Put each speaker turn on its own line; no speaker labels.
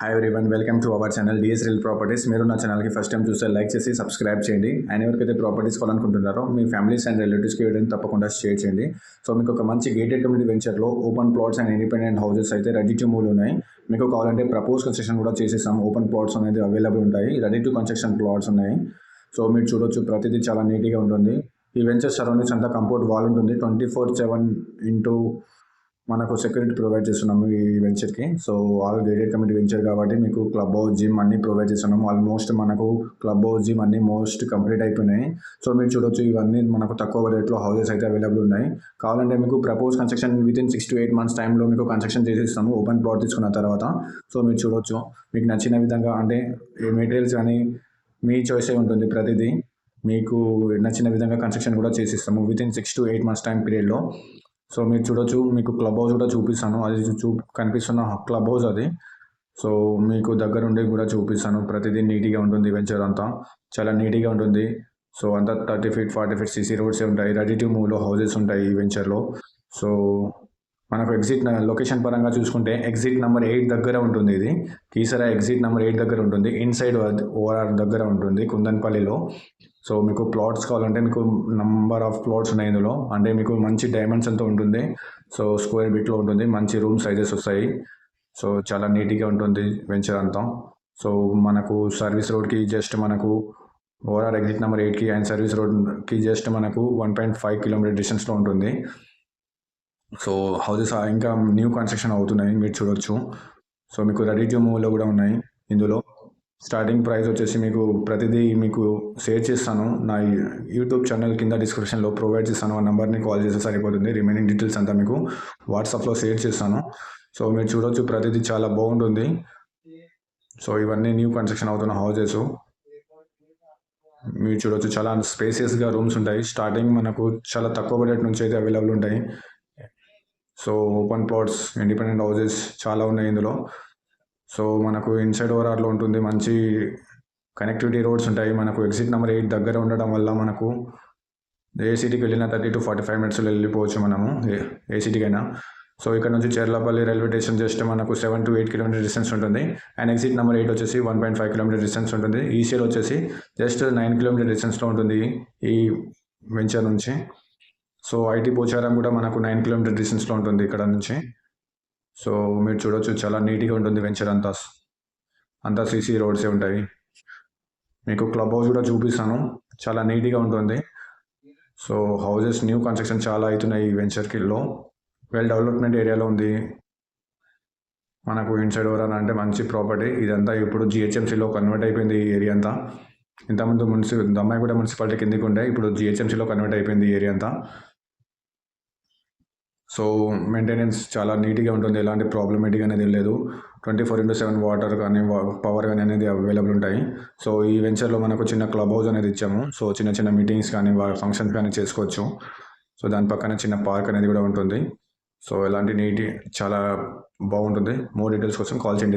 Hi everyone, welcome to our channel DS real properties. మీరు నా ఛానల్కి ఫస్ట్ టైం చూస్తే లైక్ చేసి సబ్స్క్రైబ్ చేయండి. అండ్ ఎవరికైతే ప్రాపర్టీస్ కొనాలనుకుంటున్నారో మీ ఫ్యామిలీస్ అండ్ రిలేటివ్స్కి వీడియోని తప్పకుండా షేర్ చేయండి. సో మీకు ఒక మంచి గేటెడ్ కమ్యూనిటీ వెంచర్లో open plots and independent houses అయితే రెడీ టు మూవ్ ఉన్నాయి. మీకు కావాలంటే ప్రపోజ్ కన్స్ట్రక్షన్ కూడా చేసేసాం. ఓపెన్ ప్లాట్స్ అనేది అవైలబుల్ ఉంటాయి. రెడీ టు కన్స్ట్రక్షన్ ప్లాట్స్ ఉన్నాయి. సో మీరు చూడొచ్చు, ప్రతిదీ చాలా నీట్గా ఉంటుంది. ఈ వెంచర్ సరౌండింగ్స్ అంతా కంపౌండ్ వాల్ ఉంటుంది. 24/7 ఇంటూ మనకు సెక్యూరిటీ ప్రొవైడ్ చేస్తున్నాము ఈ వెంచర్కి. So all gated community venture కాబట్టి మీకు క్లబ్ హౌస్, జిమ్ అన్నీ ప్రొవైడ్ చేస్తున్నాము. ఆల్మోస్ట్ మనకు క్లబ్ హౌస్, జిమ్ అన్నీ మోస్ట్ కంప్లీట్ అయిపోయినాయి. సో మీరు చూడొచ్చు, ఇవన్నీ మనకు తక్కువ రేట్లో హౌసెస్ అయితే అవైలబుల్ ఉన్నాయి. కావాలంటే మీకు propose construction within 6 to 8 months టైంలో మీకు కన్స్ట్రక్షన్ చేసిస్తాము ఓపెన్ ప్లాట్ తీసుకున్న తర్వాత. సో మీరు చూడొచ్చు, మీకు నచ్చిన విధంగా అంటే మెటీరియల్స్ కానీ మీ చాయిసే ఉంటుంది. ప్రతిదీ మీకు నచ్చిన విధంగా కన్స్ట్రక్షన్ కూడా చేసిస్తాము వితిన్ 6 to 8 months టైం పీరియడ్లో. సో మీరు చూడొచ్చు, మీకు క్లబ్ హౌస్ కూడా చూపిస్తాను. అది కనిపిస్తున్న క్లబ్ హౌస్ అది. సో మీకు దగ్గర ఉండి కూడా చూపిస్తాను. ప్రతిదీ నీట్గా ఉంటుంది. వెంచర్ అంతా చాలా నీట్గా ఉంటుంది. సో అంతా 30 feet 40 feet సీసీ రోడ్సే ఉంటాయి. రెడీ టు మూవ్లో హౌసెస్ ఉంటాయి ఈ వెంచర్లో. సో మనకు ఎగ్జిట్ లొకేషన్ పరంగా చూసుకుంటే ఎగ్జిట్ నెంబర్ 8 దగ్గర ఉంటుంది. ఇది కీసరా ఎగ్జిట్ నెంబర్ 8 దగ్గర ఉంటుంది. ఇన్సైడ్ ఓఆర్ఆర్ దగ్గర ఉంటుంది కుందన్పల్లిలో. సో మీకు ప్లాట్స్ కావాలంటే మీకు నంబర్ ఆఫ్ ప్లాట్స్ ఉన్నాయి ఇందులో. అంటే మీకు మంచి డైమెన్షన్తో ఉంటుంది. సో స్క్వేర్ బిట్లో ఉంటుంది. మంచి రూమ్ సైజెస్ వస్తాయి. సో చాలా నీట్గా ఉంటుంది వెంచర్ అంతా. సో మనకు సర్వీస్ రోడ్కి జస్ట్ మనకు ఓఆర్ఆర్ ఎగ్జిట్ నెంబర్ 8కి అండ్ సర్వీస్ రోడ్కి జస్ట్ మనకు 1.5 kilometer డిస్టెన్స్లో ఉంటుంది. సో హౌసెస్ ఇంకా న్యూ కన్స్ట్రక్షన్ అవుతున్నాయి, మీరు చూడొచ్చు. సో మీకు రెడీ టు మూవ్లో కూడా ఉన్నాయి. ఇందులో స్టార్టింగ్ ప్రైస్ వచ్చేసి మీకు ప్రతిదీ మీకు షేర్ చేస్తాను. నా యూట్యూబ్ ఛానల్ కింద డిస్క్రిప్షన్లో ప్రొవైడ్ చేస్తాను. ఆ నెంబర్ని కాల్ చేస్తే సరిపోతుంది. రిమైనింగ్ డీటెయిల్స్ అంతా మీకు వాట్సాప్లో షేర్ చేస్తాను. సో మీరు చూడొచ్చు, ప్రతిదీ చాలా బాగుంటుంది. సో ఇవన్నీ న్యూ కన్స్ట్రక్షన్ అవుతున్న హౌసెస్. మీరు చూడొచ్చు, చాలా స్పేసియస్గా రూమ్స్ ఉంటాయి. స్టార్టింగ్ మనకు చాలా తక్కువ బడ్జెట్ నుంచి అయితే అవైలబుల్ ఉంటాయి. So open plots, independent houses చాలా ఉన్నాయి ఇందులో. సో మనకు ఇన్సైడ్ ఓఆర్ఆర్లో ఉంటుంది. మంచి కనెక్టివిటీ రోడ్స్ ఉంటాయి. మనకు ఎగ్జిట్ నెంబర్ 8 దగ్గర ఉండడం వల్ల మనకు ఏ సిటీకి వెళ్ళినా 30 to 45 minutesలో వెళ్ళిపోవచ్చు మనము, ఏ సిటీకైనా. సో ఇక్కడ నుంచి చెర్లపల్లి రైల్వే స్టేషన్ జస్ట్ మనకు 7 to 8 kilometer డిస్టెన్స్ ఉంటుంది. అండ్ ఎగ్జిట్ నెంబర్ 8 వచ్చేసి 1.5 kilometer డిస్టెన్స్ ఉంటుంది. ఈసీఎల్ వచ్చేసి జస్ట్ 9 kilometer డిస్టెన్స్లో ఉంటుంది ఈ వెంచర్ నుంచి. సో ఐటీ పోచారం కూడా మనకు 9 kilometer డిస్టెన్స్లో ఉంటుంది ఇక్కడ నుంచి. సో మీరు చూడొచ్చు, చాలా నీట్గా ఉంటుంది వెంచర్ అంతా సీసీ రోడ్సే ఉంటాయి. మీకు క్లబ్ హౌస్ కూడా చూపిస్తాను, చాలా నీట్గా ఉంటుంది. సో హౌసెస్ న్యూ కన్స్ట్రక్షన్ చాలా అవుతున్నాయి ఈ వెంచర్కిలో. వెల్ డెవలప్మెంట్ ఏరియాలో ఉంది. మనకు ఇన్సైడ్ ఓవరాల్ అంటే మంచి ప్రాపర్టీ. ఇదంతా ఇప్పుడు జిహెచ్ఎంసీలో కన్వర్ట్ అయిపోయింది ఈ ఏరియా అంతా. ఇంతకుముందు దమ్మాయిగూడ మున్సిపాలిటీ కిందికి ఉండే, ఇప్పుడు జిహెచ్ఎంసీలో కన్వర్ట్ అయిపోయింది ఈ ఏరియా అంతా. సో మెయింటెనెన్స్ చాలా నీట్గా ఉంటుంది. ఎలాంటి ప్రాబ్లమేటిక్ అనేది లేదు. 24/7 వాటర్ కానీ పవర్ కానీ అనేది అవైలబుల్ ఉంటాయి. సో ఈ వెంచర్లో మనకు చిన్న క్లబ్ హౌస్ అనేది ఇచ్చాము. సో చిన్న చిన్న మీటింగ్స్ కానీ ఫంక్షన్స్ కానీ చేసుకోవచ్చు. సో దాని పక్కన చిన్న పార్క్ అనేది కూడా ఉంటుంది. సో ఎలాంటి చాలా బాగుంటుంది. మోర్ డీటెయిల్స్ కోసం కాల్ చేయండి.